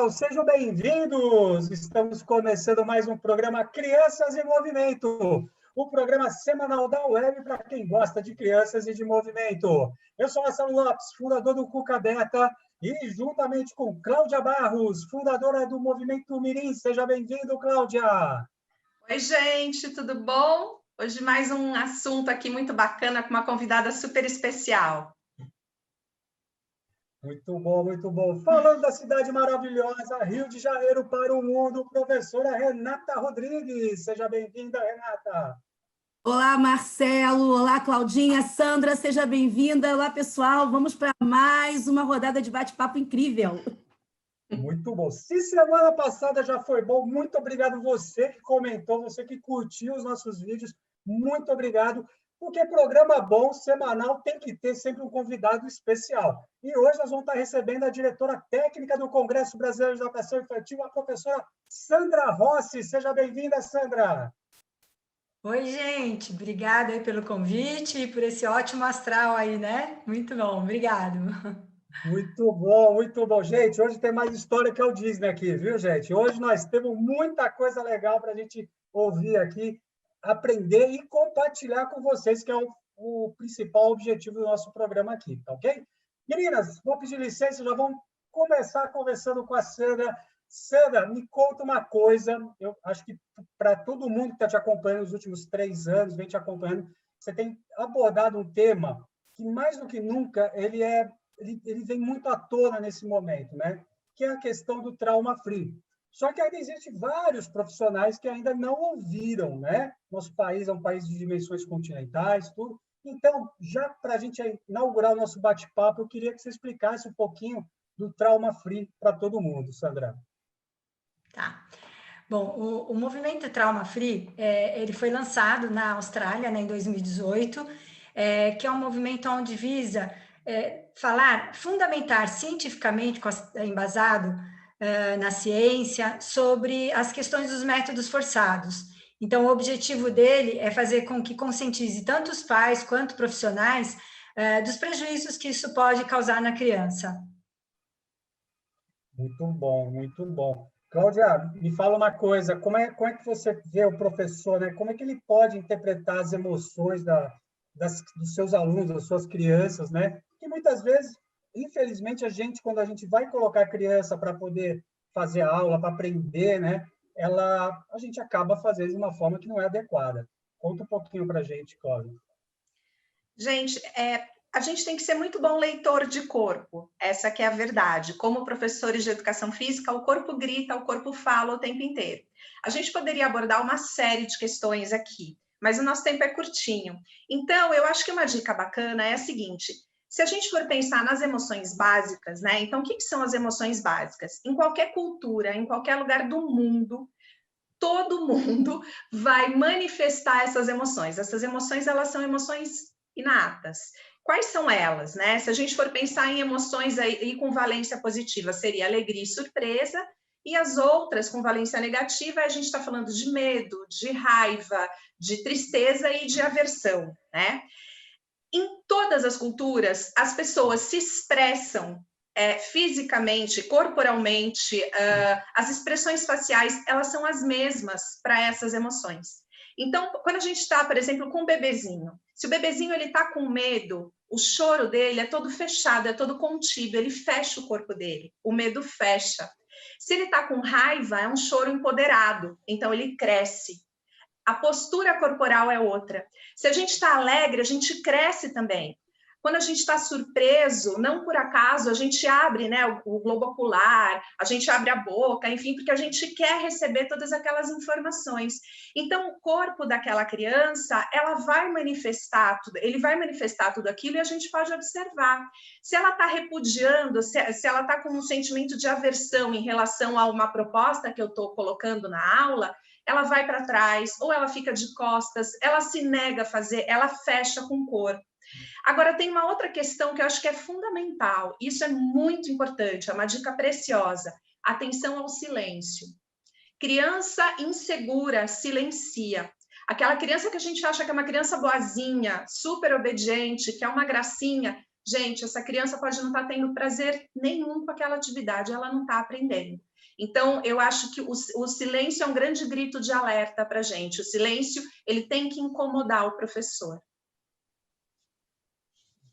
pessoal, sejam bem-vindos! Estamos começando mais um programa Crianças em Movimento, o programa semanal da web para quem gosta de crianças e de movimento. Eu sou Marcelo Lopes, fundador do Cuca Beta, e juntamente com Cláudia Barros, fundadora do Movimento Mirim. Seja bem-vindo, Cláudia! Oi, gente, tudo bom? Hoje mais um assunto aqui muito bacana com uma convidada super especial. Muito bom, muito bom. Falando da cidade maravilhosa, Rio de Janeiro para o mundo, professora Renata Rodrigues. Seja bem-vinda, Renata. Olá, Marcelo. Olá, Claudinha. Sandra, seja bem-vinda. Olá, pessoal. Vamos para mais uma rodada de bate-papo incrível. Muito bom. Se semana passada já foi bom, muito obrigado você que comentou, você que curtiu os nossos vídeos. Muito obrigado. Porque programa bom, semanal, tem que ter sempre um convidado especial. E hoje nós vamos estar recebendo a diretora técnica do Congresso Brasileiro de Educação Infantil, a professora Sandra Rossi. Seja bem-vinda, Sandra. Oi, gente. Obrigada aí pelo convite e por esse ótimo astral aí, né? Muito bom, obrigado. Muito bom, muito bom. Gente, hoje tem mais história que o Disney aqui, viu, gente? Hoje nós temos muita coisa legal para a gente ouvir aqui, aprender e compartilhar com vocês, que é o principal objetivo do nosso programa aqui, tá ok? Meninas, vou pedir licença, já vamos começar conversando com a Sandra. Sandra, me conta uma coisa, eu acho que para todo mundo que está te acompanhando nos últimos 3 anos, vem te acompanhando, você tem abordado um tema que, mais do que nunca, ele vem muito à tona nesse momento, né? Que é a questão do trauma free. Só que ainda existem vários profissionais que ainda não ouviram, né? Nosso país é um país de dimensões continentais, tudo. Então, já para a gente inaugurar o nosso bate-papo, eu queria que você explicasse um pouquinho do trauma free para todo mundo, Sandra. Tá. Bom, o movimento Trauma Free, ele foi lançado na Austrália, né, em 2018, que é um movimento onde visa fundamentar cientificamente, embasado na ciência, sobre as questões dos métodos forçados. Então, o objetivo dele é fazer com que conscientize tanto os pais quanto profissionais dos prejuízos que isso pode causar na criança. Muito bom, muito bom. Cláudia, me fala uma coisa, como é que você vê o professor, né? Como é que ele pode interpretar as emoções dos seus alunos, das suas crianças, né? Que muitas vezes, infelizmente, quando a gente vai colocar a criança para poder fazer aula, para aprender, né? A gente acaba fazendo de uma forma que não é adequada. Conta um pouquinho para a gente, Cláudia. Gente, a gente tem que ser muito bom leitor de corpo, essa que é a verdade. Como professores de educação física, o corpo grita, o corpo fala o tempo inteiro. A gente poderia abordar uma série de questões aqui, mas o nosso tempo é curtinho. Então, eu acho que uma dica bacana é a seguinte: se a gente for pensar nas emoções básicas, né? Então, o que são as emoções básicas? Em qualquer cultura, em qualquer lugar do mundo, todo mundo vai manifestar essas emoções. Essas emoções, elas são emoções inatas. Quais são elas, né? Se a gente for pensar em emoções aí com valência positiva, seria alegria e surpresa, e as outras com valência negativa, a gente está falando de medo, de raiva, de tristeza e de aversão, né? Em todas as culturas, as pessoas se expressam fisicamente, corporalmente, as expressões faciais, elas são as mesmas para essas emoções. Então, quando a gente está, por exemplo, com um bebezinho, se o bebezinho está com medo, o choro dele é todo fechado, é todo contido, ele fecha o corpo dele, o medo fecha. Se ele está com raiva, é um choro empoderado, então ele cresce. A postura corporal é outra. Se a gente está alegre, a gente cresce também. Quando a gente está surpreso, não por acaso, a gente abre, né, o globo ocular, a gente abre a boca, enfim, porque a gente quer receber todas aquelas informações. Então, o corpo daquela criança, ele vai manifestar tudo aquilo e a gente pode observar. Se ela está repudiando, se ela está com um sentimento de aversão em relação a uma proposta que eu estou colocando na aula, ela vai para trás, ou ela fica de costas, ela se nega a fazer, ela fecha com o corpo. Agora, tem uma outra questão que eu acho que é fundamental, isso é muito importante, é uma dica preciosa: atenção ao silêncio. Criança insegura silencia. Aquela criança que a gente acha que é uma criança boazinha, super obediente, que é uma gracinha, gente, essa criança pode não estar tendo prazer nenhum com aquela atividade, ela não está aprendendo. Então, eu acho que o silêncio é um grande grito de alerta para a gente. O silêncio, ele tem que incomodar o professor.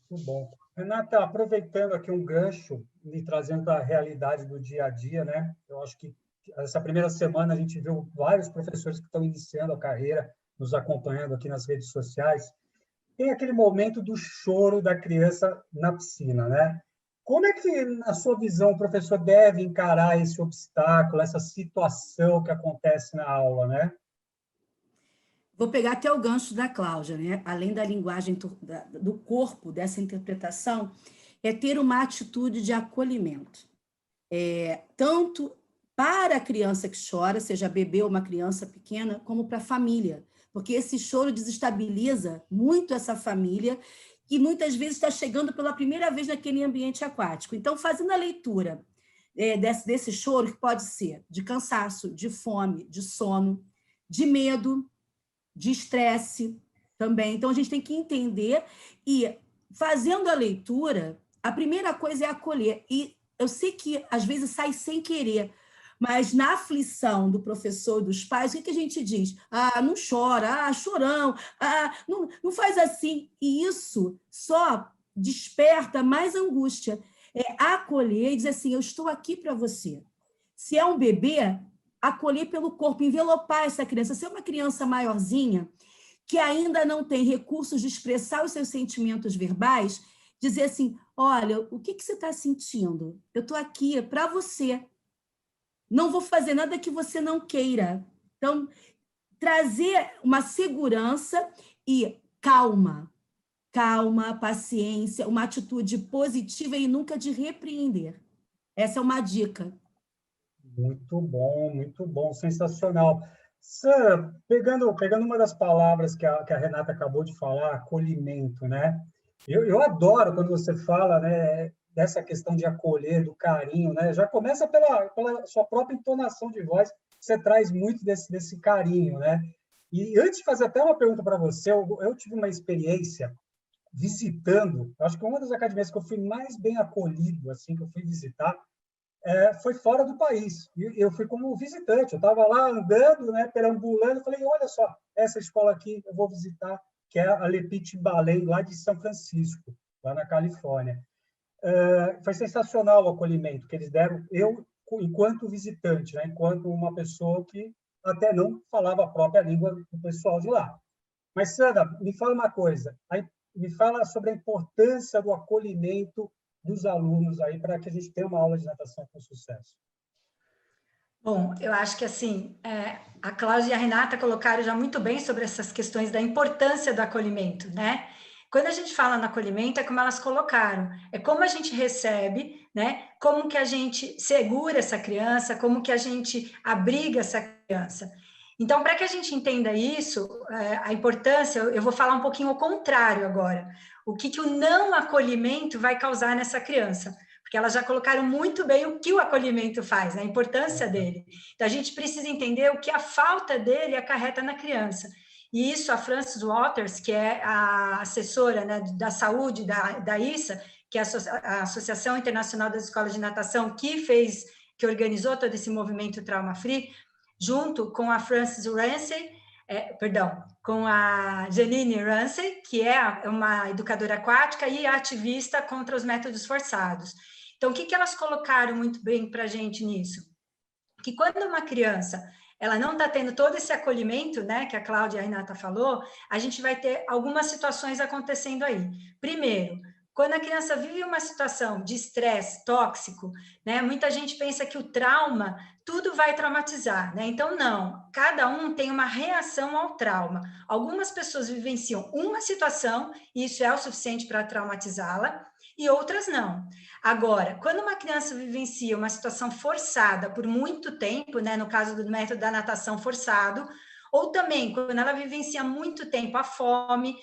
Muito bom. Renata, aproveitando aqui um gancho e trazendo para a realidade do dia a dia, né? Eu acho que essa primeira semana a gente viu vários professores que estão iniciando a carreira, nos acompanhando aqui nas redes sociais. Tem aquele momento do choro da criança na piscina, né? Como é que, na sua visão, o professor deve encarar esse obstáculo, essa situação que acontece na aula, né? Vou pegar até o gancho da Cláudia, né? Além da linguagem do corpo, dessa interpretação, é ter uma atitude de acolhimento. Tanto para a criança que chora, seja bebê ou uma criança pequena, como para a família. Porque esse choro desestabiliza muito essa família, que muitas vezes está chegando pela primeira vez naquele ambiente aquático. Então, fazendo a leitura desse choro, que pode ser de cansaço, de fome, de sono, de medo, de estresse também. Então, a gente tem que entender e, fazendo a leitura, a primeira coisa é acolher. E eu sei que, às vezes, sai sem querer, mas na aflição do professor e dos pais, o que a gente diz? Ah, não chora, ah, chorão, ah, não faz assim. E isso só desperta mais angústia. É acolher e dizer assim, eu estou aqui para você. Se é um bebê, acolher pelo corpo, envelopar essa criança. Se é uma criança maiorzinha, que ainda não tem recursos de expressar os seus sentimentos verbais, dizer assim, olha, o que você está sentindo? Eu estou aqui para você. Não vou fazer nada que você não queira. Então, trazer uma segurança e calma, paciência, uma atitude positiva e nunca de repreender. Essa é uma dica. Muito bom, sensacional. Sam, pegando uma das palavras que a Renata acabou de falar, acolhimento, né? Eu adoro quando você fala, né, dessa questão de acolher, do carinho, né? Já começa pela sua própria entonação de voz, você traz muito desse carinho, né? E antes de fazer até uma pergunta para você, eu tive uma experiência visitando, acho que uma das academias que eu fui mais bem acolhido, assim, que eu fui visitar, foi fora do país. Eu fui como visitante, eu estava lá andando, né, perambulando, falei, olha só, essa escola aqui eu vou visitar, que é a Le Petit Ballet, lá de São Francisco, lá na Califórnia. Foi sensacional o acolhimento que eles deram, eu, enquanto visitante, né, enquanto uma pessoa que até não falava a própria língua do pessoal de lá. Mas, Sandra, me fala uma coisa, me fala sobre a importância do acolhimento dos alunos aí para que a gente tenha uma aula de natação com sucesso. Bom, eu acho que assim, a Cláudia e a Renata colocaram já muito bem sobre essas questões da importância do acolhimento, né? Quando a gente fala no acolhimento, é como elas colocaram, é como a gente recebe, né? Como que a gente segura essa criança, como que a gente abriga essa criança. Então, para que a gente entenda isso, a importância, eu vou falar um pouquinho ao contrário agora. O que o não acolhimento vai causar nessa criança? Porque elas já colocaram muito bem o que o acolhimento faz, né? A importância dele. Então, a gente precisa entender o que a falta dele acarreta na criança. E isso a Frances Waters, que é a assessora, né, da saúde da ISA, que é a Associação Internacional das Escolas de Natação, que organizou todo esse movimento Trauma Free, junto com a Frances Ramsey, com a Janine Ramsey, que é uma educadora aquática e ativista contra os métodos forçados. Então, o que elas colocaram muito bem para a gente nisso? Que quando uma criança ela não está tendo todo esse acolhimento, né, que a Cláudia e a Renata falou, a gente vai ter algumas situações acontecendo aí. Primeiro, quando a criança vive uma situação de estresse tóxico, né, muita gente pensa que o trauma, tudo vai traumatizar, né? Então, não. Cada um tem uma reação ao trauma. Algumas pessoas vivenciam uma situação e isso é o suficiente para traumatizá-la, e outras não. Agora, quando uma criança vivencia uma situação forçada por muito tempo, né, no caso do método da natação forçado, ou também quando ela vivencia muito tempo a fome,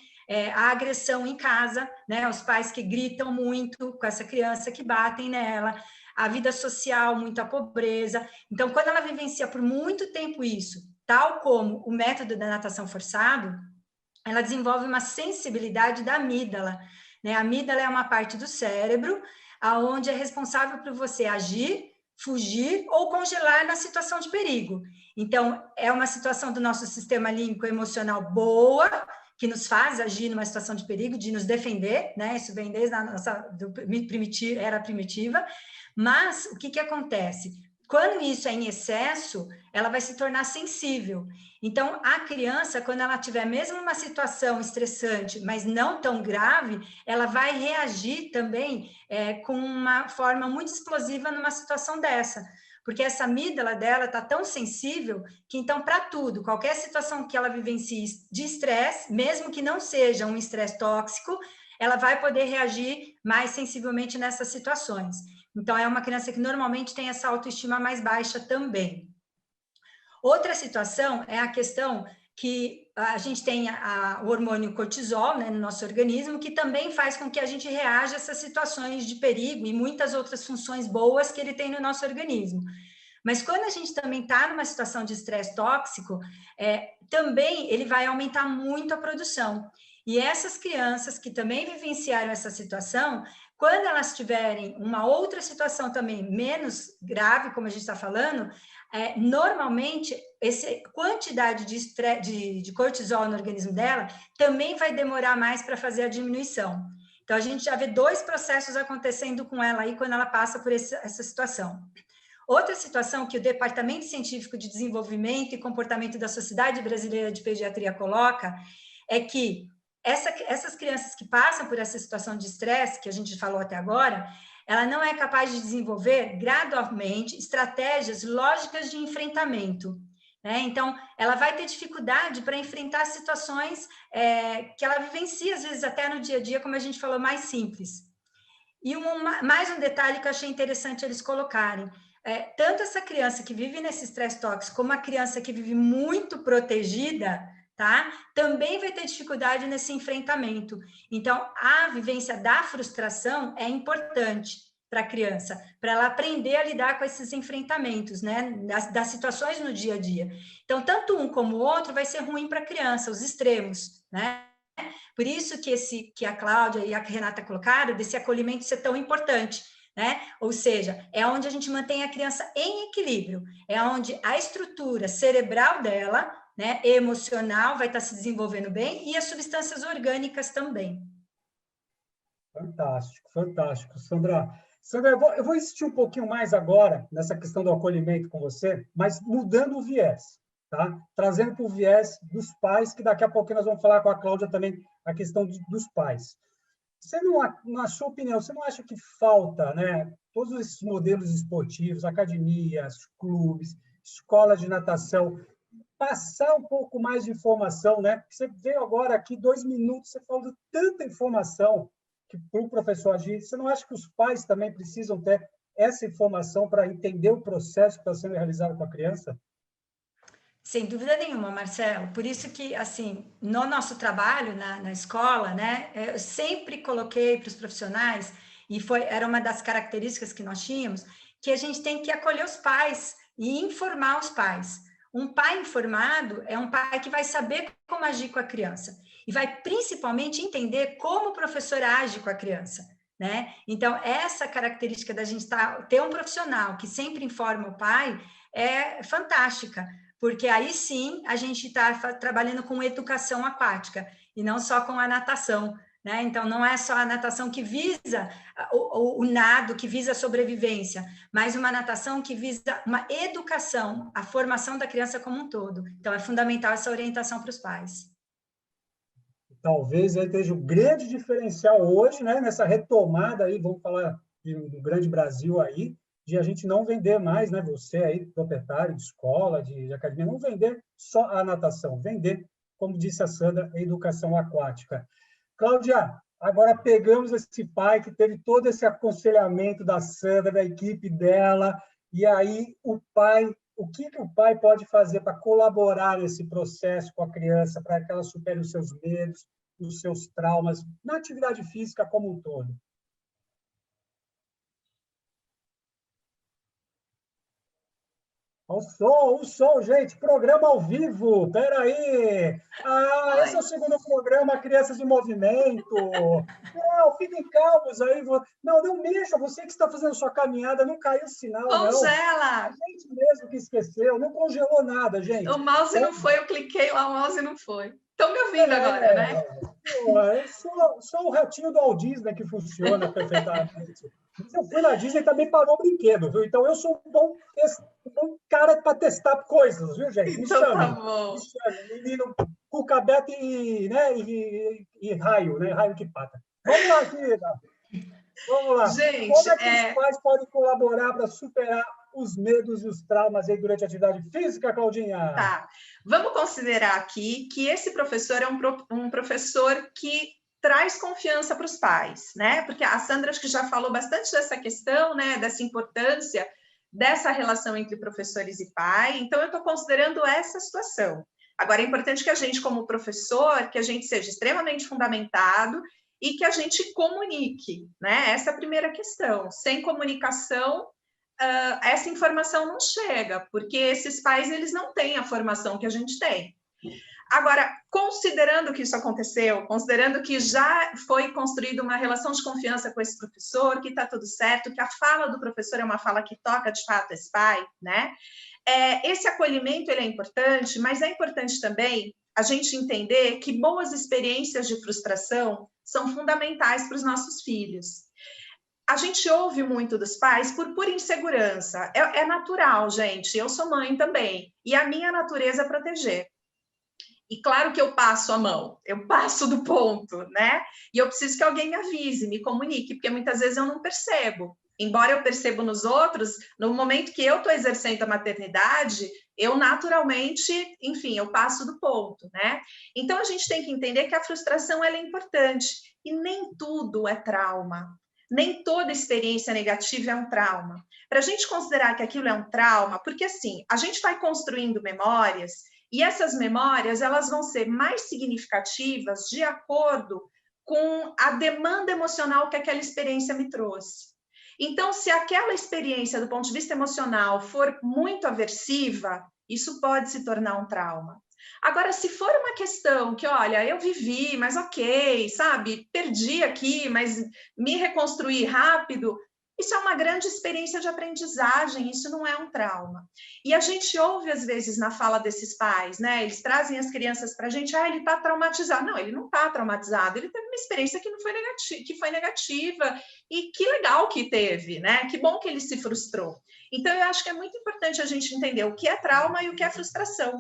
a agressão em casa, né, os pais que gritam muito com essa criança, que batem nela, a vida social, muita pobreza. Então, quando ela vivencia por muito tempo isso, tal como o método da natação forçado, ela desenvolve uma sensibilidade da amígdala, né? A amígdala é uma parte do cérebro onde é responsável por você agir, fugir ou congelar na situação de perigo. Então, é uma situação do nosso sistema límbico emocional boa, que nos faz agir numa situação de perigo, de nos defender, né? Isso vem desde a nossa era primitiva. Mas o que acontece? Quando isso é em excesso, ela vai se tornar sensível. Então, a criança, quando ela tiver mesmo uma situação estressante, mas não tão grave, ela vai reagir também com uma forma muito explosiva numa situação dessa. Porque essa amígdala dela está tão sensível que, então, para tudo, qualquer situação que ela vivencie de estresse, mesmo que não seja um estresse tóxico, ela vai poder reagir mais sensivelmente nessas situações. Então, é uma criança que normalmente tem essa autoestima mais baixa também. Outra situação é a questão que a gente tem o hormônio cortisol, né, no nosso organismo, que também faz com que a gente reaja a essas situações de perigo e muitas outras funções boas que ele tem no nosso organismo. Mas quando a gente também está numa situação de estresse tóxico, também ele vai aumentar muito a produção. E essas crianças que também vivenciaram essa situação, quando elas tiverem uma outra situação também menos grave, como a gente está falando, normalmente essa quantidade de cortisol no organismo dela também vai demorar mais para fazer a diminuição. Então, a gente já vê 2 processos acontecendo com ela aí quando ela passa por essa situação. Outra situação que o Departamento Científico de Desenvolvimento e Comportamento da Sociedade Brasileira de Pediatria coloca é que essas crianças que passam por essa situação de estresse, que a gente falou até agora, ela não é capaz de desenvolver gradualmente estratégias lógicas de enfrentamento. Né? Então, ela vai ter dificuldade para enfrentar situações que ela vivencia, às vezes, até no dia a dia, como a gente falou, mais simples. E mais um detalhe que eu achei interessante eles colocarem. Tanto essa criança que vive nesse estresse tóxico, como a criança que vive muito protegida, tá? Também vai ter dificuldade nesse enfrentamento. Então, a vivência da frustração é importante para a criança, para ela aprender a lidar com esses enfrentamentos, né? Das situações no dia a dia. Então, tanto um como o outro vai ser ruim para a criança, os extremos, né? Por isso que a Cláudia e a Renata colocaram, desse acolhimento ser tão importante, né? Ou seja, é onde a gente mantém a criança em equilíbrio, é onde a estrutura cerebral dela, né, emocional, vai estar se desenvolvendo bem e as substâncias orgânicas também. Fantástico, fantástico. Sandra, eu vou insistir um pouquinho mais agora nessa questão do acolhimento com você, mas mudando o viés, tá? Trazendo para o viés dos pais, que daqui a pouquinho nós vamos falar com a Cláudia também a questão dos pais. Você não, na sua opinião, você não acha que falta, né, todos esses modelos esportivos, academias, clubes, escolas de natação, passar um pouco mais de informação, né? Você veio agora aqui 2 minutos, você falou de tanta informação que para o professor agir. Você não acha que os pais também precisam ter essa informação para entender o processo que está sendo realizado com a criança? Sem dúvida nenhuma, Marcelo. Por isso que, assim, no nosso trabalho na escola, né, eu sempre coloquei para os profissionais, e era uma das características que nós tínhamos, que a gente tem que acolher os pais e informar os pais. Um pai informado é um pai que vai saber como agir com a criança e vai principalmente entender como o professor age com a criança, né? Então, essa característica da gente ter um profissional que sempre informa o pai é fantástica, porque aí sim a gente está trabalhando com educação aquática e não só com a natação, né? Então, não é só a natação que visa o nado, que visa a sobrevivência, mas uma natação que visa uma educação, a formação da criança como um todo. Então, é fundamental essa orientação para os pais. Talvez aí esteja o grande diferencial hoje, né, nessa retomada aí, vamos falar do grande Brasil aí, de a gente não vender mais, né, você aí, proprietário de escola, de academia, não vender só a natação, vender, como disse a Sandra, a educação aquática. Cláudia, agora pegamos esse pai que teve todo esse aconselhamento da Sandra, da equipe dela, e aí o que o pai pode fazer para colaborar nesse processo com a criança, para que ela supere os seus medos, os seus traumas, na atividade física como um todo? O som, gente, programa ao vivo, peraí. Esse é o segundo programa, Crianças em Movimento. Não, fiquem calmos aí. Não mexa, você que está fazendo sua caminhada, não caiu o sinal, não. Congela! A gente mesmo que esqueceu, não congelou nada, gente. O mouse não foi, eu cliquei lá, o mouse não foi. Estão me ouvindo agora, né? Eu sou o ratinho do Walt Disney que funciona perfeitamente. Se eu fui na Disney, também parou o brinquedo, viu? Então, eu sou um bom cara para testar coisas, viu, gente? Me então chame. Tá bom. Me chame. Menino, cucabete e raio, né? Raio que pata. Vamos lá, querida. Vamos lá. Gente, Como é que os pais podem colaborar para superar os medos e os traumas aí durante a atividade física, Claudinha? Tá. Vamos considerar aqui que esse professor é um professor que traz confiança para os pais, né? Porque a Sandra acho que já falou bastante dessa questão, né? Dessa importância dessa relação entre professores e pai. Então, eu estou considerando essa situação. Agora, é importante que a gente, como professor, que a gente seja extremamente fundamentado e que a gente comunique, né? Essa é a primeira questão. Sem comunicação, essa informação não chega, porque esses pais eles não têm a formação que a gente tem. Agora, considerando que isso aconteceu, considerando que já foi construída uma relação de confiança com esse professor, que está tudo certo, que a fala do professor é uma fala que toca de fato esse pai, né? Esse acolhimento ele é importante, mas é importante também a gente entender que boas experiências de frustração são fundamentais para os nossos filhos. A gente ouve muito dos pais por pura insegurança. É natural, gente. Eu sou mãe também. E a minha natureza é proteger. E claro que eu passo a mão, eu passo do ponto, né? E eu preciso que alguém me avise, me comunique, porque muitas vezes eu não percebo. Embora eu perceba nos outros, no momento que eu estou exercendo a maternidade, eu naturalmente, enfim, eu passo do ponto, né? Então, a gente tem que entender que a frustração ela é importante. E nem tudo é trauma. Nem toda experiência negativa é um trauma. Para a gente considerar que aquilo é um trauma, porque assim, a gente vai construindo memórias e essas memórias elas vão ser mais significativas de acordo com a demanda emocional que aquela experiência me trouxe. Então, se aquela experiência, do ponto de vista emocional, for muito aversiva, isso pode se tornar um trauma. Agora, se for uma questão que, olha, eu vivi, mas ok, sabe, perdi aqui, mas me reconstruí rápido, isso é uma grande experiência de aprendizagem, isso não é um trauma. E a gente ouve, às vezes, na fala desses pais, né, eles trazem as crianças para a gente, ele está traumatizado. Não, ele não está traumatizado, ele teve uma experiência que não foi negativa, que foi negativa, e que legal que teve, né, que bom que ele se frustrou. Então, eu acho que é muito importante a gente entender o que é trauma e o que é frustração.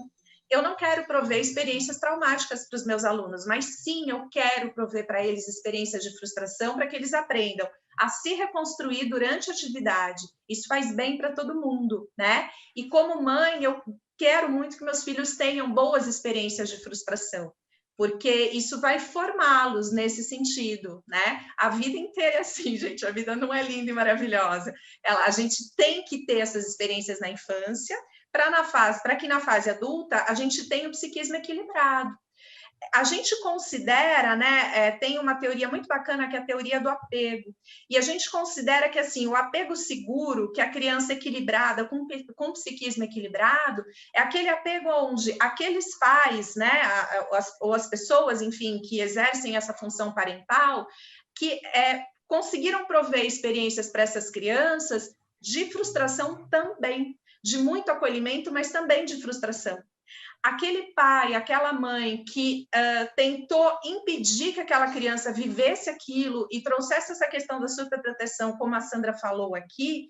Eu não quero prover experiências traumáticas para os meus alunos, mas sim, eu quero prover para eles experiências de frustração para que eles aprendam a se reconstruir durante a atividade. Isso faz bem para todo mundo, né? E como mãe, eu quero muito que meus filhos tenham boas experiências de frustração, porque isso vai formá-los nesse sentido, né? A vida inteira é assim, gente, a vida não é linda e maravilhosa. A gente tem que ter essas experiências na infância, para que na fase adulta a gente tenha o psiquismo equilibrado. A gente considera, né, tem uma teoria muito bacana que é a teoria do apego, e a gente considera que assim, o apego seguro, que a criança equilibrada, com psiquismo equilibrado, é aquele apego onde aqueles pais, né, ou as pessoas, enfim, que exercem essa função parental, que conseguiram prover experiências para essas crianças de frustração também, de muito acolhimento, mas também de frustração. Aquele pai, aquela mãe que tentou impedir que aquela criança vivesse aquilo e trouxesse essa questão da superproteção, como a Sandra falou aqui,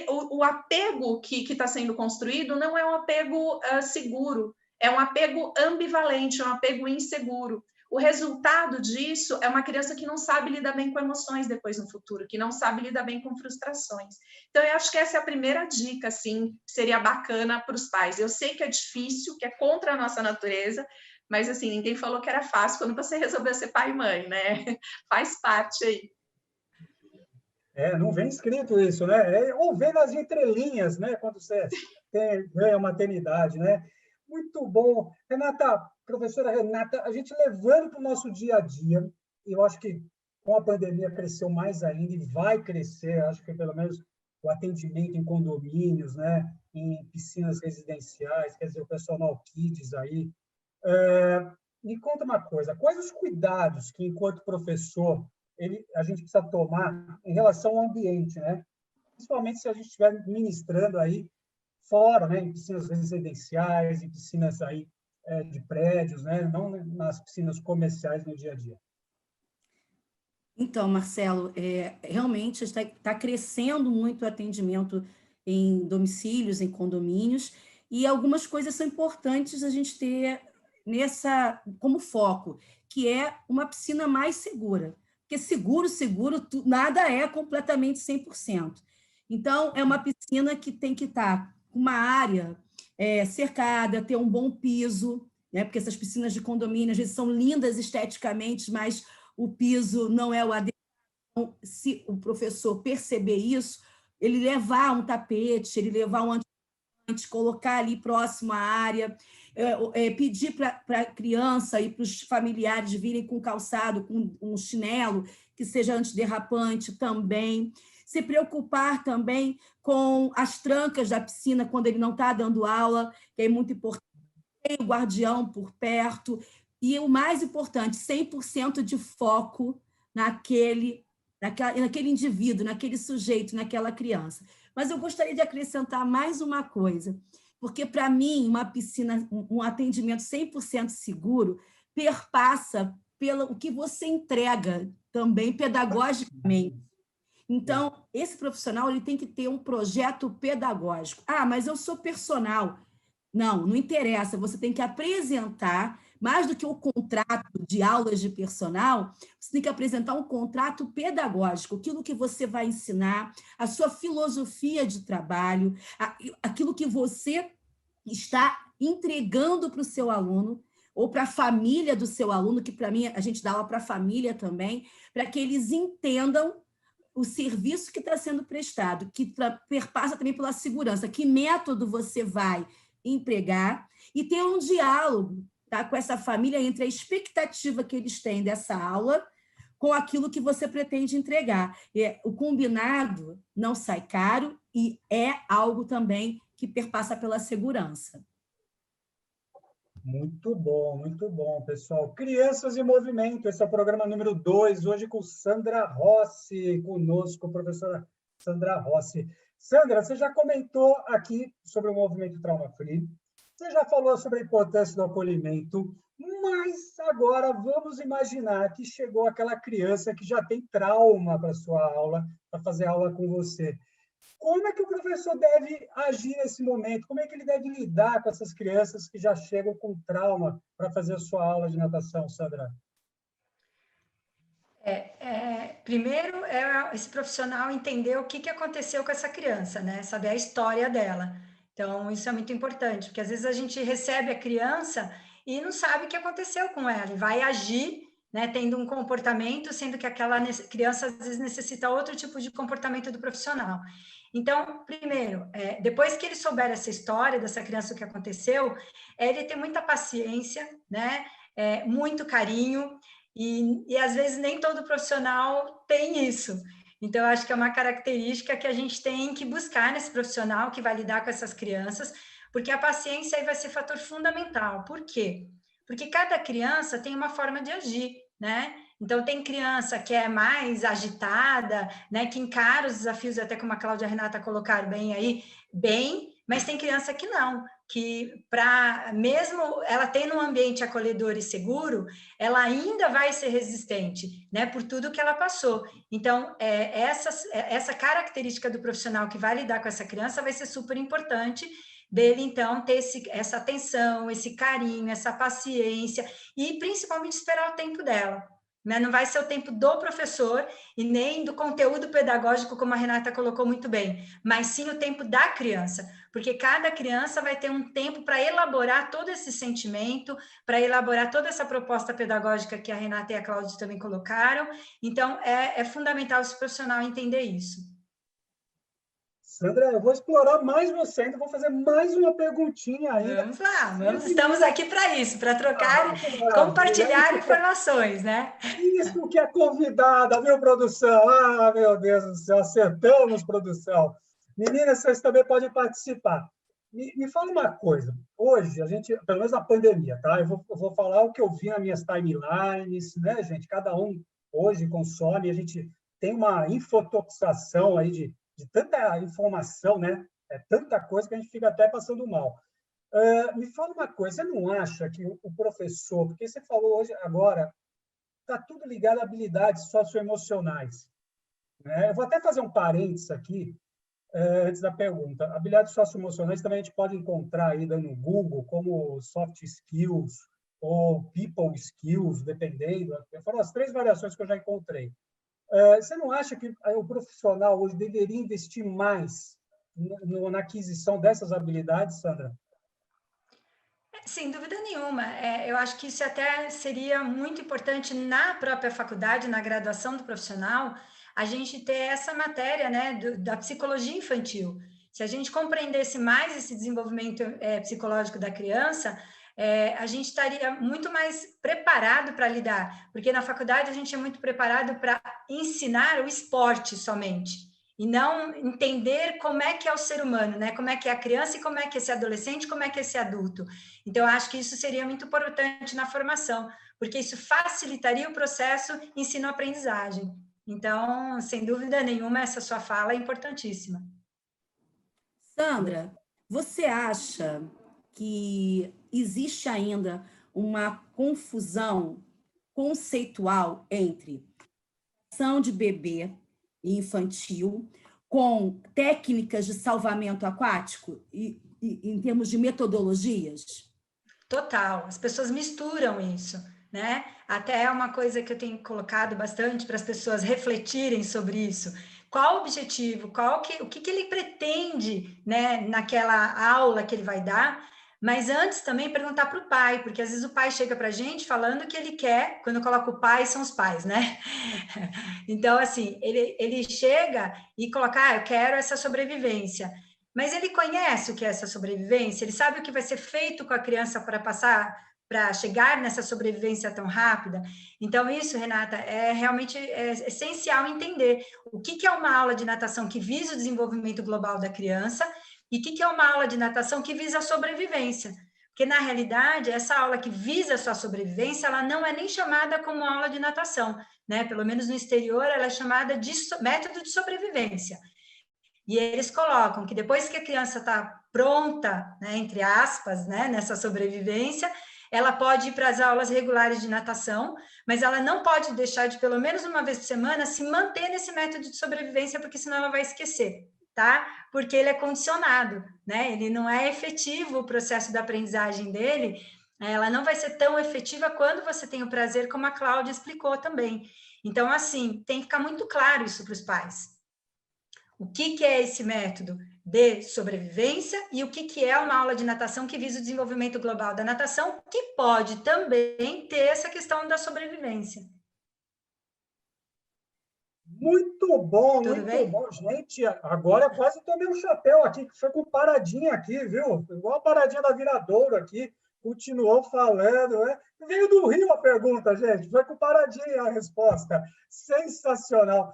o apego que está sendo construído não é um apego seguro, é um apego ambivalente, é um apego inseguro. O resultado disso é uma criança que não sabe lidar bem com emoções depois no futuro, que não sabe lidar bem com frustrações. Então, eu acho que essa é a primeira dica, assim, que seria bacana para os pais. Eu sei que é difícil, que é contra a nossa natureza, mas, assim, ninguém falou que era fácil quando você resolveu ser pai e mãe, né? Faz parte aí. Não vem escrito isso, né? Ou vem nas entrelinhas, né? Quando você ganha maternidade, né? Muito bom. Renata, professora Renata, a gente levando para o nosso dia a dia, e eu acho que com a pandemia cresceu mais ainda e vai crescer, acho que pelo menos o atendimento em condomínios, né? em piscinas residenciais, quer dizer, o personal kids aí. Me conta uma coisa, quais os cuidados que, enquanto professor, a gente precisa tomar em relação ao ambiente, né? Principalmente se a gente estiver ministrando aí fora, né, em piscinas residenciais, em piscinas aí, de prédios, né, não nas piscinas comerciais no dia a dia. Então, Marcelo, realmente está crescendo muito o atendimento em domicílios, em condomínios, e algumas coisas são importantes a gente ter como foco, que é uma piscina mais segura. Porque seguro, nada é completamente 100%. Então, é uma piscina que tem que estar com uma área cercada, ter um bom piso, né? Porque essas piscinas de condomínio, às vezes, são lindas esteticamente, mas o piso não é o adequado. Então, se o professor perceber isso, ele levar um tapete, ele levar um anticongelante, colocar ali próximo à área, pedir para a criança e para os familiares virem com calçado, com um chinelo que seja antiderrapante também. Se preocupar também com as trancas da piscina quando ele não está dando aula, que é muito importante, tem o guardião por perto. E o mais importante, 100% de foco naquele indivíduo, naquele sujeito, naquela criança. Mas eu gostaria de acrescentar mais uma coisa, porque, para mim, uma piscina, um atendimento 100% seguro, perpassa pelo que você entrega também pedagogicamente. Então, esse profissional ele tem que ter um projeto pedagógico. Ah, mas eu sou personal. Não interessa, você tem que apresentar, mais do que o contrato de aulas de personal, você tem que apresentar um contrato pedagógico, aquilo que você vai ensinar, a sua filosofia de trabalho, aquilo que você está entregando para o seu aluno, ou para a família do seu aluno, que para mim a gente dá aula para a família também, para que eles entendam o serviço que está sendo prestado, que perpassa também pela segurança, que método você vai empregar, e ter um diálogo, tá, com essa família entre a expectativa que eles têm dessa aula com aquilo que você pretende entregar. O combinado não sai caro e é algo também que perpassa pela segurança. Muito bom, pessoal. Crianças em Movimento, esse é o programa número 2, hoje com Sandra Rossi, conosco, professora Sandra Rossi. Sandra, você já comentou aqui sobre o movimento Trauma Free, você já falou sobre a importância do acolhimento, mas agora vamos imaginar que chegou aquela criança que já tem trauma para sua aula, para fazer aula com você. Como é que o professor deve agir nesse momento? Como é que ele deve lidar com essas crianças que já chegam com trauma para fazer a sua aula de natação, Sandra? Primeiro, esse profissional entender o que aconteceu com essa criança, né? Saber a história dela. Então, isso é muito importante, porque às vezes a gente recebe a criança e não sabe o que aconteceu com ela, e vai agir, né, tendo um comportamento, sendo que aquela criança às vezes necessita outro tipo de comportamento do profissional. Então, primeiro, depois que ele souber essa história dessa criança, o que aconteceu, ele ter muita paciência, né, muito carinho, e às vezes nem todo profissional tem isso. Então, eu acho que é uma característica que a gente tem que buscar nesse profissional que vai lidar com essas crianças, porque a paciência aí vai ser fator fundamental. Por quê? Porque cada criança tem uma forma de agir, né? Então, tem criança que é mais agitada, né, que encara os desafios, até como a Cláudia e a Renata colocaram bem aí, mas tem criança que não, que mesmo ela tendo um ambiente acolhedor e seguro, ela ainda vai ser resistente, né, por tudo que ela passou. Então, essa característica do profissional que vai lidar com essa criança vai ser super importante, dele, então, ter essa atenção, esse carinho, essa paciência, e principalmente esperar o tempo dela. Né? Não vai ser o tempo do professor e nem do conteúdo pedagógico, como a Renata colocou muito bem, mas sim o tempo da criança, porque cada criança vai ter um tempo para elaborar todo esse sentimento, para elaborar toda essa proposta pedagógica que a Renata e a Cláudia também colocaram. Então, é fundamental esse profissional entender isso. Sandra, eu vou explorar mais você ainda, vou fazer mais uma perguntinha ainda. Vamos lá, estamos aqui para isso, para trocar, compartilhar informações, né? Isso que é convidada, viu, produção? Ah, meu Deus do céu, acertamos, produção. Meninas, vocês também podem participar. Me fala uma coisa. Hoje, a gente, pelo menos na pandemia, tá? Eu vou falar o que eu vi nas minhas timelines, né, gente? Cada um hoje consome, a gente tem uma infotoxicação aí de tanta informação, né? É tanta coisa que a gente fica até passando mal. Me fala uma coisa, você não acha que o professor, porque você falou hoje, agora, está tudo ligado a habilidades socioemocionais, né? Eu vou até fazer um parênteses aqui, antes da pergunta. Habilidades socioemocionais também a gente pode encontrar aí no Google como soft skills ou people skills, dependendo. Foram as 3 variações que eu já encontrei. Você não acha que o profissional hoje deveria investir mais na aquisição dessas habilidades, Sandra? Sem dúvida nenhuma. Eu acho que isso até seria muito importante na própria faculdade, na graduação do profissional, a gente ter essa matéria, né, da psicologia infantil. Se a gente compreendesse mais esse desenvolvimento psicológico da criança, a gente estaria muito mais preparado para lidar, porque na faculdade a gente é muito preparado para ensinar o esporte somente, e não entender como é que é o ser humano, né? Como é que é a criança e como é que é esse adolescente, como é que é esse adulto. Então, eu acho que isso seria muito importante na formação, porque isso facilitaria o processo ensino-aprendizagem. Então, sem dúvida nenhuma, essa sua fala é importantíssima. Sandra, você acha que existe ainda uma confusão conceitual entre ação de bebê e infantil com técnicas de salvamento aquático e em termos de metodologias? Total, as pessoas misturam isso, né? Até é uma coisa que eu tenho colocado bastante para as pessoas refletirem sobre isso. Qual o objetivo? O que ele pretende, né, naquela aula que ele vai dar? Mas antes também perguntar para o pai, porque às vezes o pai chega para a gente falando que ele quer, quando eu coloco o pai, são os pais, né? Então, assim, ele chega e coloca, eu quero essa sobrevivência. Mas ele conhece o que é essa sobrevivência, ele sabe o que vai ser feito com a criança para chegar nessa sobrevivência tão rápida. Então, isso, Renata, é realmente essencial entender o que é uma aula de natação que visa o desenvolvimento global da criança e o que é uma aula de natação que visa a sobrevivência. Porque, na realidade, essa aula que visa a sua sobrevivência, ela não é nem chamada como aula de natação, né? Pelo menos no exterior, ela é chamada de método de sobrevivência. E eles colocam que depois que a criança está pronta, né, entre aspas, né, nessa sobrevivência, ela pode ir para as aulas regulares de natação, mas ela não pode deixar de, pelo menos uma vez por semana, se manter nesse método de sobrevivência, porque senão ela vai esquecer, tá? Porque ele é condicionado, né? Ele não é efetivo, o processo da aprendizagem dele, ela não vai ser tão efetiva quando você tem o prazer, como a Cláudia explicou também. Então, assim, tem que ficar muito claro isso para os pais. O que é esse método de sobrevivência e o que é uma aula de natação que visa o desenvolvimento global da natação, que pode também ter essa questão da sobrevivência. Muito bom, Tudo muito bem? bom. Gente, agora quase tomei um chapéu aqui, que foi com paradinha aqui, viu? Igual a paradinha da Viradouro aqui, continuou falando, né? Veio do Rio a pergunta, gente, foi com paradinha a resposta. Sensacional.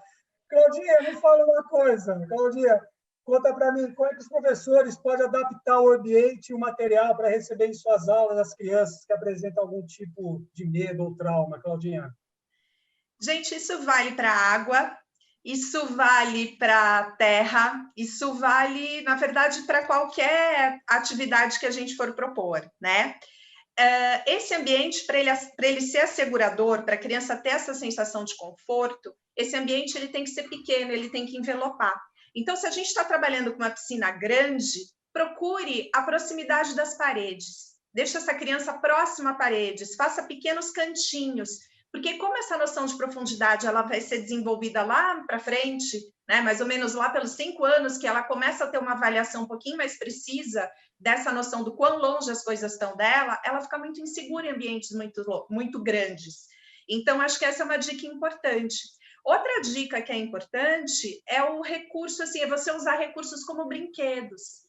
Claudinha, me fala uma coisa. Claudinha, conta para mim, como é que os professores podem adaptar o ambiente e o material para receber em suas aulas as crianças que apresentam algum tipo de medo ou trauma, Claudinha? Gente, isso vale para a água, isso vale para a terra, isso vale, na verdade, para qualquer atividade que a gente for propor, né? Esse ambiente, para ele ser assegurador, para a criança ter essa sensação de conforto, esse ambiente ele tem que ser pequeno, ele tem que envelopar. Então, se a gente está trabalhando com uma piscina grande, procure a proximidade das paredes. Deixe essa criança próxima a paredes, faça pequenos cantinhos, porque como essa noção de profundidade ela vai ser desenvolvida lá para frente, né, mais ou menos lá pelos 5 anos, que ela começa a ter uma avaliação um pouquinho mais precisa dessa noção do quão longe as coisas estão dela, ela fica muito insegura em ambientes muito grandes. Então, acho que essa é uma dica importante. Outra dica que é importante é o recurso, assim, é você usar recursos como brinquedos.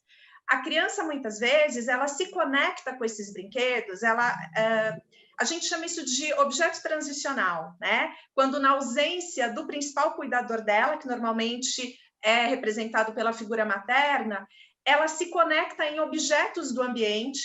A criança, muitas vezes, ela se conecta com esses brinquedos, a gente chama isso de objeto transicional, né? Quando na ausência do principal cuidador dela, que normalmente é representado pela figura materna, ela se conecta em objetos do ambiente,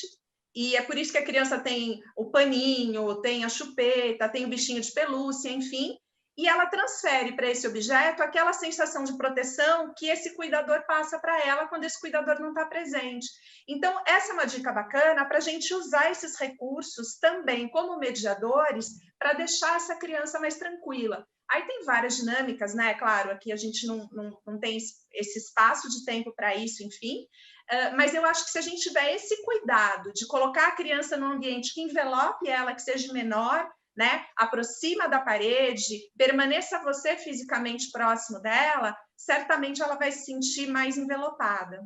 e é por isso que a criança tem o paninho, tem a chupeta, tem o bichinho de pelúcia, enfim, e ela transfere para esse objeto aquela sensação de proteção que esse cuidador passa para ela quando esse cuidador não está presente. Então, essa é uma dica bacana para a gente usar esses recursos também como mediadores para deixar essa criança mais tranquila. Aí tem várias dinâmicas, né? Claro, aqui a gente não tem esse espaço de tempo para isso, enfim, mas eu acho que se a gente tiver esse cuidado de colocar a criança num ambiente que envelope ela, que seja menor, né? Aproxima da parede, permaneça você fisicamente próximo dela, certamente ela vai se sentir mais envelopada.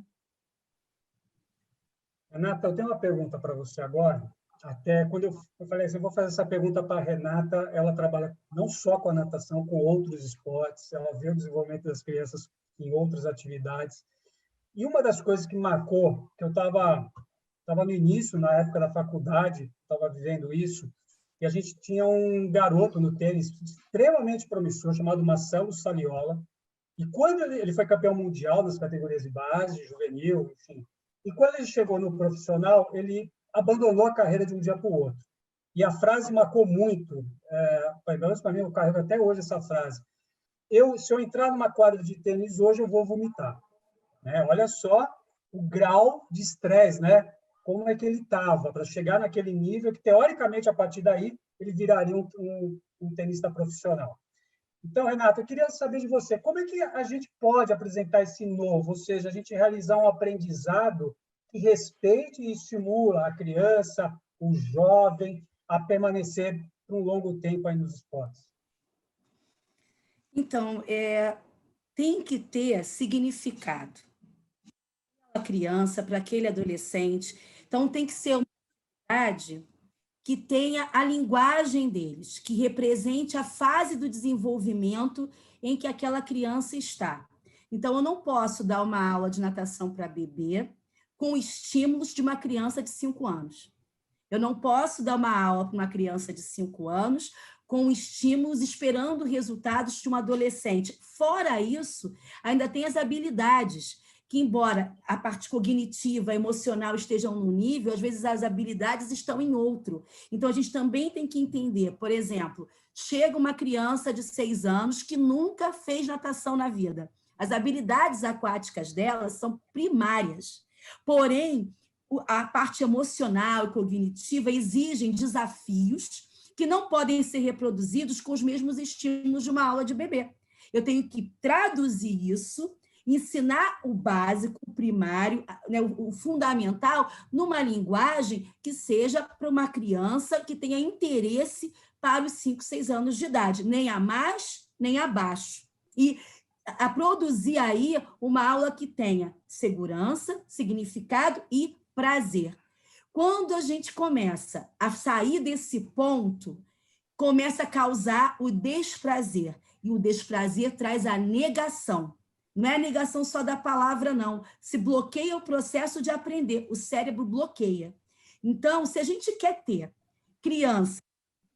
Renata, eu tenho uma pergunta para você agora. Até quando eu falei assim, eu vou fazer essa pergunta para a Renata, ela trabalha não só com a natação, com outros esportes, ela vê o desenvolvimento das crianças em outras atividades. E uma das coisas que marcou, que eu estava no início, na época da faculdade, estava vivendo isso, e a gente tinha um garoto no tênis extremamente promissor, chamado Marcelo Saliola, e quando ele foi campeão mundial nas categorias de base, juvenil, enfim, e quando ele chegou no profissional, ele abandonou a carreira de um dia para o outro. E a frase marcou muito, pelo menos para mim, eu carrego até hoje essa frase. Se eu entrar numa quadra de tênis hoje, eu vou vomitar. Né? Olha só o grau de estresse, né? Como é que ele estava para chegar naquele nível que, teoricamente, a partir daí, ele viraria um tenista profissional. Então, Renata, eu queria saber de você, como é que a gente pode apresentar esse novo, ou seja, a gente realizar um aprendizado que respeite e estimula a criança, o jovem, a permanecer por um longo tempo aí nos esportes? Então, tem que ter significado para a criança, para aquele adolescente. Então, tem que ser uma atividade que tenha a linguagem deles, que represente a fase do desenvolvimento em que aquela criança está. Então, eu não posso dar uma aula de natação para bebê com estímulos de uma criança de 5 anos. Eu não posso dar uma aula para uma criança de 5 anos com estímulos esperando resultados de um adolescente. Fora isso, ainda tem as habilidades, que embora a parte cognitiva, emocional estejam num nível, às vezes as habilidades estão em outro. Então, a gente também tem que entender, por exemplo, chega uma criança de 6 anos que nunca fez natação na vida. As habilidades aquáticas dela são primárias. Porém, a parte emocional e cognitiva exigem desafios que não podem ser reproduzidos com os mesmos estímulos de uma aula de bebê. Eu tenho que traduzir isso, ensinar o básico, o primário, né, o fundamental, numa linguagem que seja para uma criança que tenha interesse para os 5, 6 anos de idade, nem a mais, nem abaixo. E a produzir aí uma aula que tenha segurança, significado e prazer. Quando a gente começa a sair desse ponto, começa a causar o desprazer. E o desprazer traz a negação. Não é a negação só da palavra, não. Se bloqueia o processo de aprender, o cérebro bloqueia. Então, se a gente quer ter criança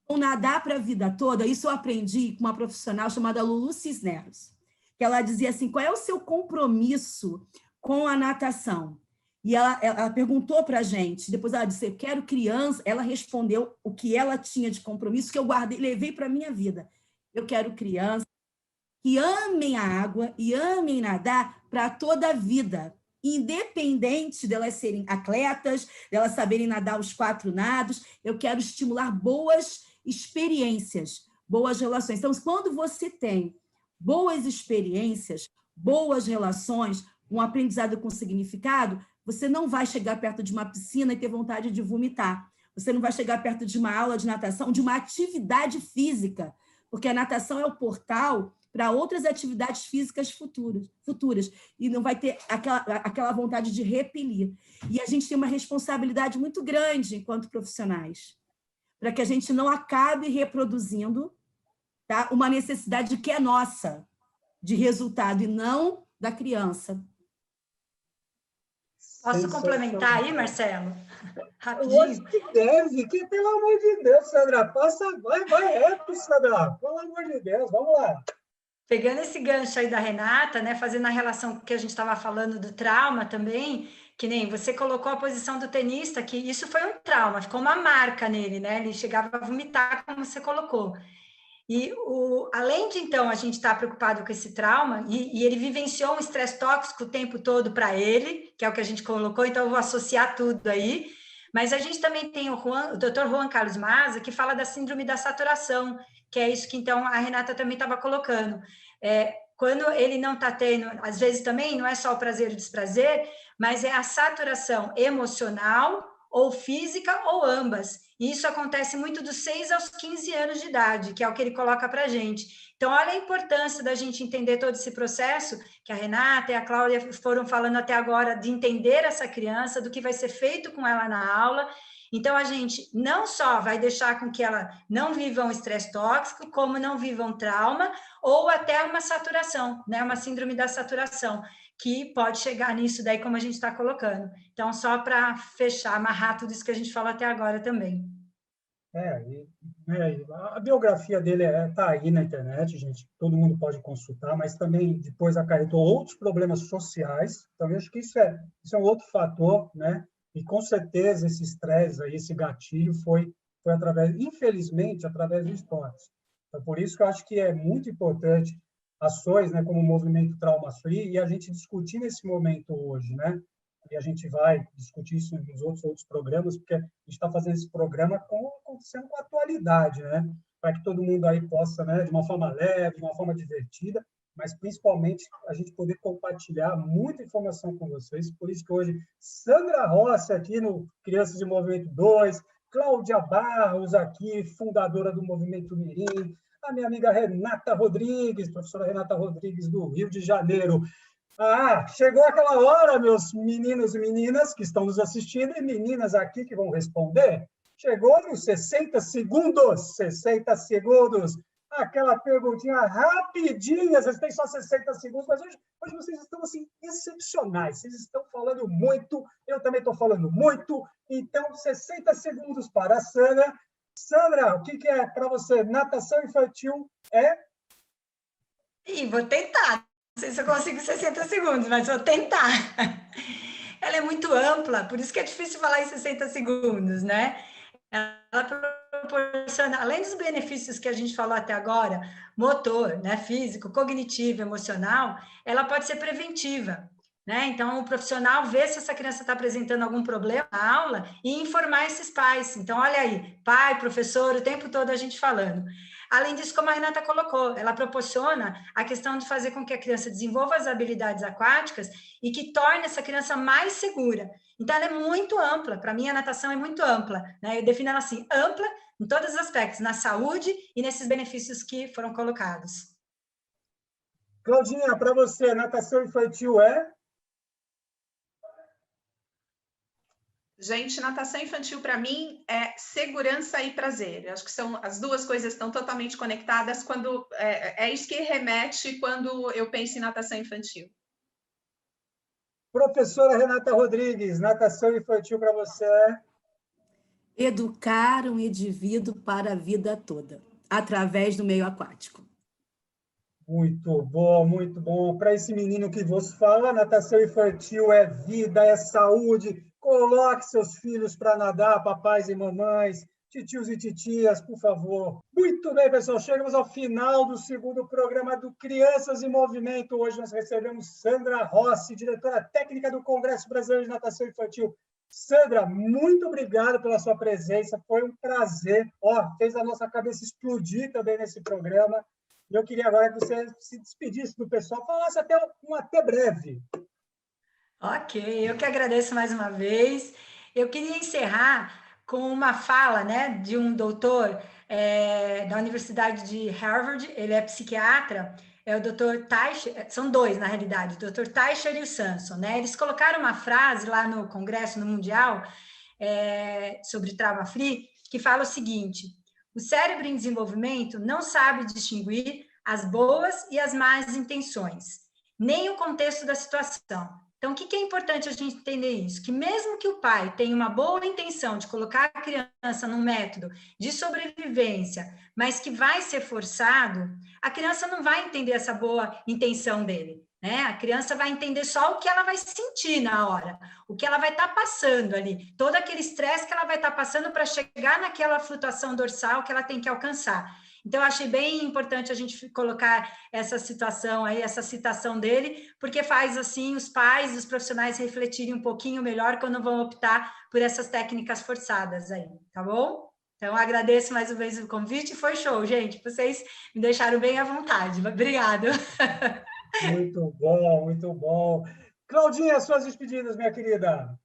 ou nadar para a vida toda, isso eu aprendi com uma profissional chamada Lulu Cisneros, que ela dizia assim, qual é o seu compromisso com a natação? E ela perguntou para a gente, depois ela disse, eu quero criança, ela respondeu o que ela tinha de compromisso, que eu guardei, levei para a minha vida. Eu quero criança que amem a água e amem nadar para toda a vida, independente delas serem atletas, delas saberem nadar os 4 nados, eu quero estimular boas experiências, boas relações. Então, quando você tem boas experiências, boas relações, um aprendizado com significado, você não vai chegar perto de uma piscina e ter vontade de vomitar. Você não vai chegar perto de uma aula de natação, de uma atividade física, porque a natação é o portal para outras atividades físicas futuras, e não vai ter aquela vontade de repelir. E a gente tem uma responsabilidade muito grande enquanto profissionais, para que a gente não acabe reproduzindo, tá, uma necessidade que é nossa, de resultado, e não da criança. Posso complementar aí, Marcelo? Rapidinho. Eu acho que deve, que pelo amor de Deus, Sandra, passa, vai reto, Sandra, pelo amor de Deus, vamos lá. Pegando esse gancho aí da Renata, né, fazendo a relação que a gente estava falando do trauma também, que nem você colocou a posição do tenista, que isso foi um trauma, ficou uma marca nele, né? Ele chegava a vomitar, como você colocou. E além de, então, a gente estar preocupado com esse trauma, e ele vivenciou um estresse tóxico o tempo todo para ele, que é o que a gente colocou, então eu vou associar tudo aí, mas a gente também tem o Dr. Juan Carlos Maza, que fala da síndrome da saturação, que é isso que, então, a Renata também estava colocando. Quando ele não está tendo, às vezes também, não é só o prazer e o desprazer, mas é a saturação emocional, ou física, ou ambas. E isso acontece muito dos 6 aos 15 anos de idade, que é o que ele coloca para a gente. Então, olha a importância da gente entender todo esse processo, que a Renata e a Cláudia foram falando até agora, de entender essa criança, do que vai ser feito com ela na aula. Então, a gente não só vai deixar com que ela não viva um estresse tóxico, como não viva um trauma, ou até uma saturação, né? Uma síndrome da saturação, que pode chegar nisso daí, como a gente está colocando. Então, só para fechar, amarrar tudo isso que a gente falou até agora também. A biografia dele está aí na internet, gente, todo mundo pode consultar, mas também depois acarretou outros problemas sociais, então eu acho que isso é um outro fator, né? E com certeza esse estresse aí, esse gatilho foi através, infelizmente, através do esporte. Então, por isso que eu acho que é muito importante ações, né, como o movimento Trauma Free, e a gente discutir nesse momento hoje, né? E a gente vai discutir isso nos outros programas, porque a gente está fazendo esse programa acontecendo com a atualidade, né? Para que todo mundo aí possa, né, de uma forma leve, de uma forma divertida, mas principalmente a gente poder compartilhar muita informação com vocês. Por isso que hoje, Sandra Rossi aqui no Crianças de Movimento 2, Cláudia Barros aqui, fundadora do Movimento Mirim, a minha amiga Renata Rodrigues, professora Renata Rodrigues, do Rio de Janeiro. Chegou aquela hora, meus meninos e meninas que estão nos assistindo, e meninas aqui que vão responder. Chegou nos 60 segundos, aquela perguntinha rapidinha, vocês têm só 60 segundos, mas hoje vocês estão assim, excepcionais, vocês estão falando muito, eu também estou falando muito, então 60 segundos para a Sandra. Sandra, o que é para você natação infantil? Vou tentar. Não sei se eu consigo 60 segundos, mas vou tentar. Ela é muito ampla, por isso que é difícil falar em 60 segundos, né? Ela proporciona, além dos benefícios que a gente falou até agora, motor, né, físico, cognitivo, emocional, ela pode ser preventiva, né? Então, o profissional vê se essa criança está apresentando algum problema na aula e informar esses pais. Então, olha aí, pai, professor, o tempo todo a gente falando. Além disso, como a Renata colocou, ela proporciona a questão de fazer com que a criança desenvolva as habilidades aquáticas e que torne essa criança mais segura. Então, ela é muito ampla. Para mim, a natação é muito ampla, né? Eu defino ela assim, ampla em todos os aspectos, na saúde e nesses benefícios que foram colocados. Claudinha, para você, natação infantil é? Gente, natação infantil, para mim, é segurança e prazer. Eu acho que são as duas coisas estão totalmente conectadas. Quando é isso que remete quando eu penso em natação infantil. Professora Renata Rodrigues, natação infantil para você é? Educar um indivíduo para a vida toda, através do meio aquático. Muito bom. Para esse menino que vos fala, natação infantil é vida, é saúde. Coloque seus filhos para nadar, papais e mamães, titios e titias, por favor. Muito bem, pessoal. Chegamos ao final do segundo programa do Crianças em Movimento. Hoje nós recebemos Sandra Rossi, diretora técnica do Congresso Brasileiro de Natação Infantil. Sandra, muito obrigado pela sua presença. Foi um prazer. Fez a nossa cabeça explodir também nesse programa. Eu queria agora que você se despedisse do pessoal, falasse até breve. Ok, eu que agradeço mais uma vez. Eu queria encerrar com uma fala, né, de um doutor da Universidade de Harvard, ele é psiquiatra, é o Dr. Teicher, são dois, na realidade, o Dr. Teicher e o Samson, né? Eles colocaram uma frase lá no Congresso, no Mundial, sobre trauma free, que fala o seguinte: o cérebro em desenvolvimento não sabe distinguir as boas e as más intenções, nem o contexto da situação. Então, o que é importante a gente entender isso? Que mesmo que o pai tenha uma boa intenção de colocar a criança num método de sobrevivência, mas que vai ser forçado, a criança não vai entender essa boa intenção dele, né? A criança vai entender só o que ela vai sentir na hora, o que ela vai estar passando ali, todo aquele estresse que ela vai estar passando para chegar naquela flutuação dorsal que ela tem que alcançar. Então, eu achei bem importante a gente colocar essa situação aí, essa citação dele, porque faz, assim, os pais e os profissionais refletirem um pouquinho melhor quando vão optar por essas técnicas forçadas aí, tá bom? Então, agradeço mais uma vez o convite, foi show, gente, vocês me deixaram bem à vontade, obrigada. Muito bom, muito bom. Claudinha, suas despedidas, minha querida.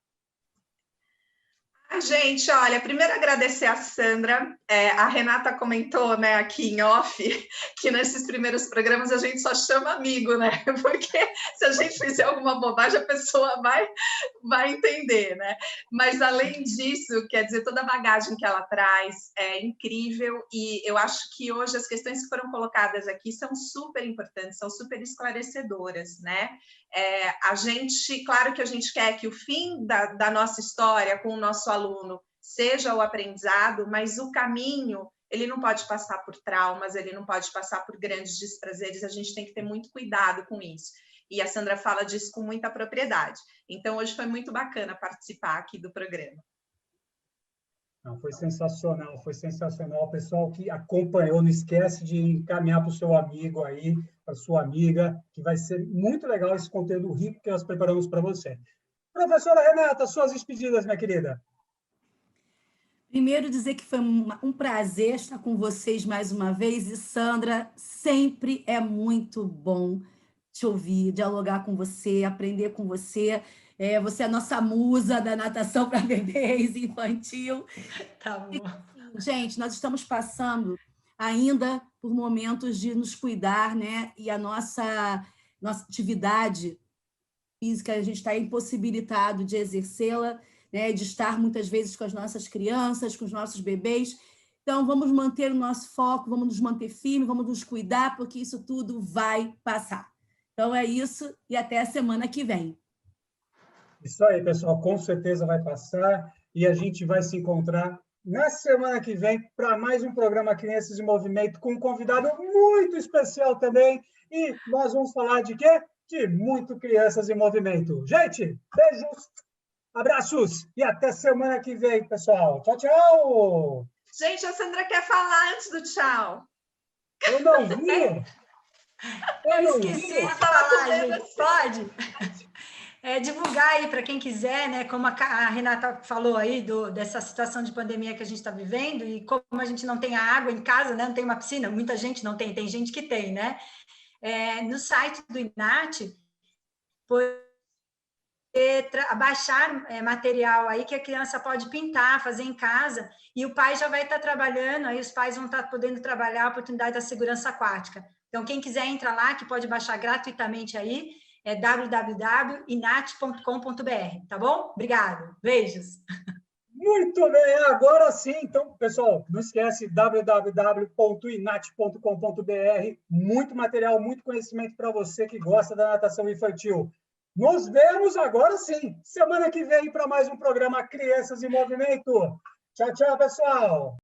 Gente, olha, primeiro agradecer a Sandra. A Renata comentou, né, aqui em off, que nesses primeiros programas a gente só chama amigo, né? Porque se a gente fizer alguma bobagem, a pessoa vai entender, né? Mas além disso, quer dizer, toda a bagagem que ela traz é incrível, e eu acho que hoje as questões que foram colocadas aqui são super importantes, são super esclarecedoras, né? A gente, claro que a gente quer que o fim da nossa história com o nosso aluno seja o aprendizado, mas o caminho, ele não pode passar por traumas, ele não pode passar por grandes desprazeres, a gente tem que ter muito cuidado com isso. E a Sandra fala disso com muita propriedade. Então, hoje foi muito bacana participar aqui do programa. Não, foi sensacional, foi sensacional. Pessoal que acompanhou, não esquece de encaminhar para o seu amigo aí, para sua amiga, que vai ser muito legal esse conteúdo rico que nós preparamos para você. Professora Renata, suas despedidas, minha querida. Primeiro, dizer que foi um prazer estar com vocês mais uma vez. E, Sandra, sempre é muito bom te ouvir, dialogar com você, aprender com você. Você é a nossa musa da natação para bebês infantil. Tá bom. E, gente, nós estamos passando ainda por momentos de nos cuidar, né? E a nossa atividade física, a gente está impossibilitado de exercê-la, né? De estar muitas vezes com as nossas crianças, com os nossos bebês. Então, vamos manter o nosso foco, vamos nos manter firmes, vamos nos cuidar, porque isso tudo vai passar. Então, é isso, e até a semana que vem. Isso aí, pessoal, com certeza vai passar e a gente vai se encontrar na semana que vem para mais um programa Crianças em Movimento com um convidado muito especial também. E nós vamos falar de quê? De muito Crianças em Movimento. Gente, beijos, abraços e até semana que vem, pessoal. Tchau, tchau! Gente, a Sandra quer falar antes do tchau. Eu não vi! Eu esqueci de falar, gente. Pode? Divulgar aí para quem quiser, né? Como a Renata falou aí dessa situação de pandemia que a gente está vivendo, e como a gente não tem a água em casa, né? Não tem uma piscina, muita gente não tem gente que tem, né? No site do INAT, baixar material aí que a criança pode pintar, fazer em casa, e o pai já vai estar trabalhando, aí os pais vão estar podendo trabalhar a oportunidade da segurança aquática. Então, quem quiser entra lá, que pode baixar gratuitamente aí, é www.inat.com.br, tá bom? Obrigado, beijos. Muito bem, agora sim. Então, pessoal, não esquece www.inat.com.br. Muito material, muito conhecimento para você que gosta da natação infantil. Nos vemos agora sim, semana que vem, para mais um programa Crianças em Movimento. Tchau, tchau, pessoal.